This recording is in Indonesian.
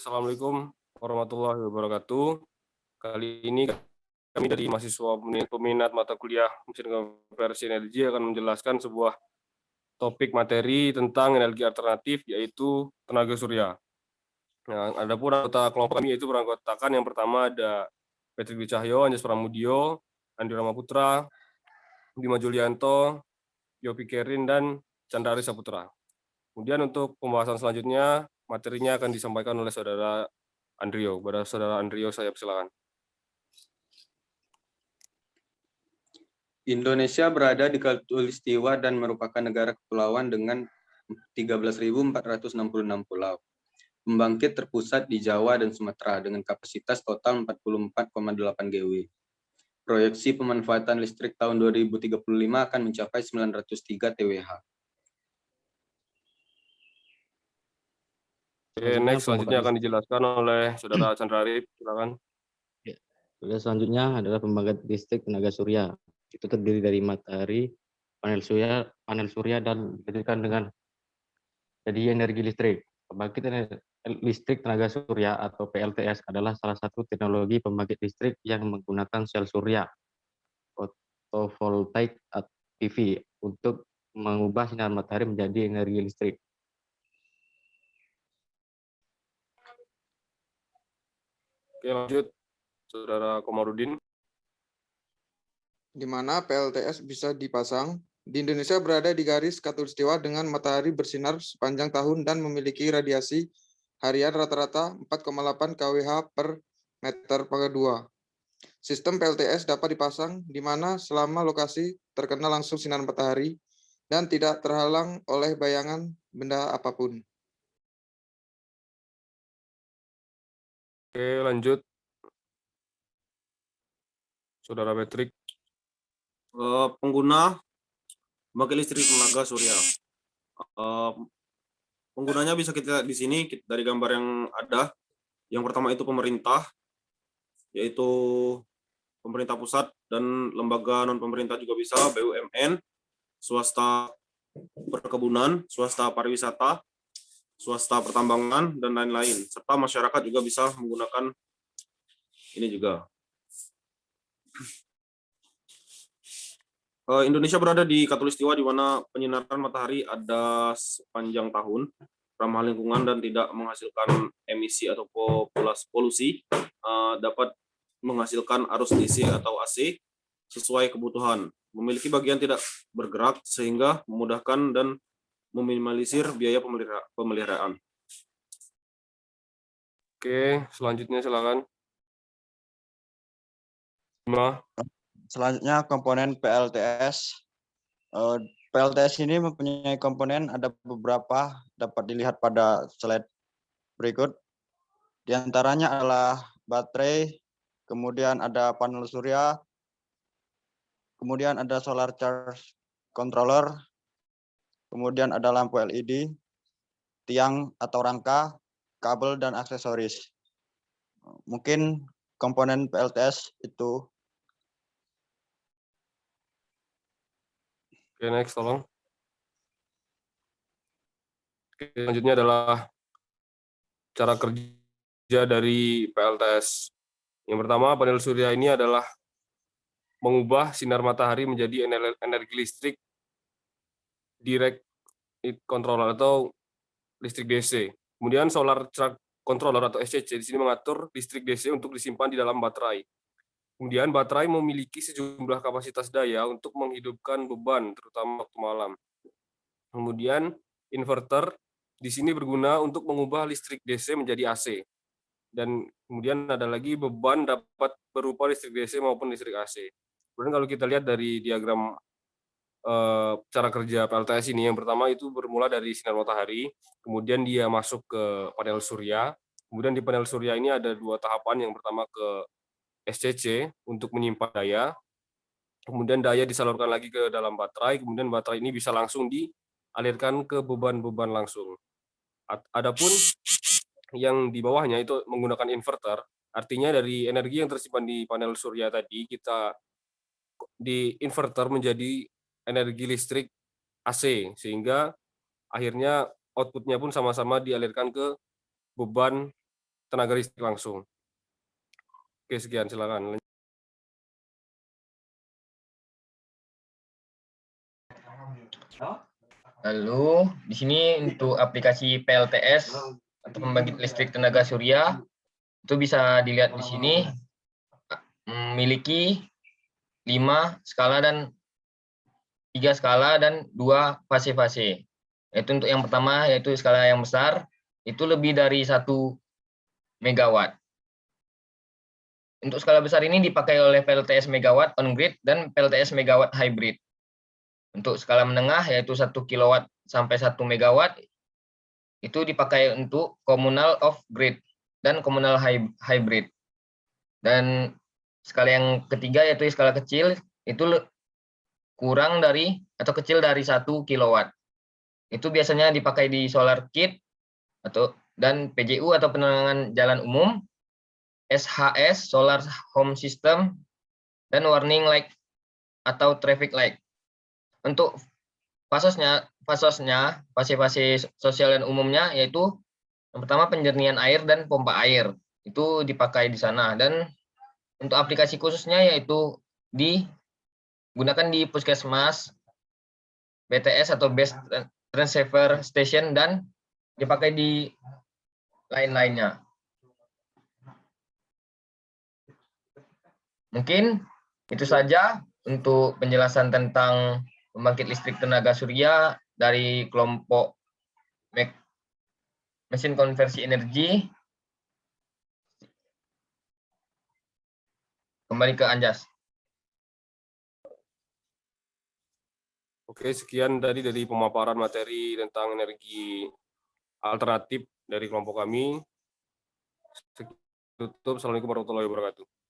Assalamualaikum warahmatullahi wabarakatuh. Kali ini kami dari mahasiswa peminat mata kuliah mesin konversi energi akan menjelaskan sebuah topik materi tentang energi alternatif, yaitu tenaga surya. Nah, adapun anggota kelompok kami yaitu beranggotakan yang pertama ada Patrick Dwi Cahyo, Anjas Pramudio, Andi Ramaputra, Bima Julianto, Yopi Kerin, dan Chandra Arisa Putra. Kemudian untuk pembahasan selanjutnya, materinya akan disampaikan oleh Saudara Andrio. Kepada Saudara Andrio, saya persilakan. Indonesia berada di Khatulistiwa dan merupakan negara kepulauan dengan 13.466 pulau. Pembangkit terpusat di Jawa dan Sumatera dengan kapasitas total 44,8 GW. Proyeksi pemanfaatan listrik tahun 2035 akan mencapai 903 TWh. Selanjutnya akan dijelaskan oleh Saudara Chandra Arif. Silakan. Selanjutnya adalah pembangkit listrik tenaga surya. Itu terdiri dari matahari, panel surya dan didirikan dengan jadi energi listrik. Pembangkit listrik tenaga surya atau PLTS adalah salah satu teknologi pembangkit listrik yang menggunakan sel surya fotovoltaik atau PV untuk mengubah sinar matahari menjadi energi listrik. Oke, lanjut. Saudara Komarudin. Di mana PLTS bisa dipasang. Di Indonesia berada di garis khatulistiwa dengan matahari bersinar sepanjang tahun dan memiliki radiasi harian rata-rata 4,8 kWh per meter pangkat 2. Sistem PLTS dapat dipasang di mana selama lokasi terkena langsung sinar matahari dan tidak terhalang oleh bayangan benda apapun. Oke, lanjut. Saudara Patrick. Pengguna pembangkit listrik tenaga surya. Penggunanya bisa kita lihat di sini dari gambar yang ada. Yang pertama itu pemerintah, yaitu pemerintah pusat dan lembaga non pemerintah juga bisa, BUMN, swasta perkebunan, swasta pariwisata, swasta pertambangan, dan lain-lain. Serta masyarakat juga bisa menggunakan ini juga. Indonesia berada di khatulistiwa di mana penyinaran matahari ada sepanjang tahun, ramah lingkungan dan tidak menghasilkan emisi atau polusi, dapat menghasilkan arus DC atau AC sesuai kebutuhan, memiliki bagian tidak bergerak sehingga memudahkan dan meminimalisir biaya pemeliharaan. Oke, selanjutnya silakan. Selanjutnya komponen PLTS. PLTS ini mempunyai komponen, ada beberapa dapat dilihat pada slide berikut. Di antaranya adalah baterai, kemudian ada panel surya, kemudian ada solar charge controller, kemudian ada lampu LED, tiang atau rangka, kabel, dan aksesoris. Mungkin komponen PLTS itu. Oke, next, tolong. Oke, selanjutnya adalah cara kerja dari PLTS. Yang pertama, panel surya ini adalah mengubah sinar matahari menjadi energi listrik direct controller atau listrik DC. Kemudian solar charge controller atau SCC di sini mengatur listrik DC untuk disimpan di dalam baterai. Kemudian baterai memiliki sejumlah kapasitas daya untuk menghidupkan beban, terutama waktu malam. Kemudian inverter di sini berguna untuk mengubah listrik DC menjadi AC. Dan kemudian ada lagi beban dapat berupa listrik DC maupun listrik AC. Kemudian kalau kita lihat dari diagram cara kerja PLTS ini, yang pertama itu bermula dari sinar matahari, kemudian dia masuk ke panel surya. Kemudian di panel surya ini ada dua tahapan. Yang pertama ke SCC untuk menyimpan daya, kemudian daya disalurkan lagi ke dalam baterai, kemudian baterai ini bisa langsung dialirkan ke beban-beban langsung. Adapun yang di bawahnya itu menggunakan inverter, artinya dari energi yang tersimpan di panel surya tadi, kita di inverter menjadi energi listrik AC, sehingga akhirnya outputnya pun sama-sama dialirkan ke beban tenaga listrik langsung. Oke, sekian, silakan. Lalu di sini untuk aplikasi PLTS atau pembangkit listrik tenaga surya itu bisa dilihat di sini memiliki 5 skala dan 3 skala dan 2 fase-fase. Yaitu untuk yang pertama yaitu skala yang besar itu lebih dari 1 megawatt. Untuk skala besar ini dipakai oleh PLTS megawatt on grid dan PLTS megawatt hybrid. Untuk skala menengah yaitu 1 kilowatt sampai 1 megawatt itu dipakai untuk komunal off grid dan komunal hybrid. Dan skala yang ketiga yaitu skala kecil itu kurang dari atau kecil dari 1 kilowatt. Itu biasanya dipakai di solar kit dan PJU atau penerangan jalan umum, SHS solar home system, dan warning light atau traffic light. Untuk fase-fase sosial dan umumnya yaitu yang pertama penjernihan air dan pompa air itu dipakai di sana, dan untuk aplikasi khususnya yaitu digunakan di puskesmas, BTS atau Base Transceiver Station, dan dipakai di lain-lainnya. Mungkin itu saja untuk penjelasan tentang pembangkit listrik tenaga surya dari kelompok mesin konversi energi. Kembali ke Anjas. Oke, sekian tadi dari pemaparan materi tentang energi alternatif dari kelompok kami. Tutup. Assalamualaikum warahmatullahi wabarakatuh.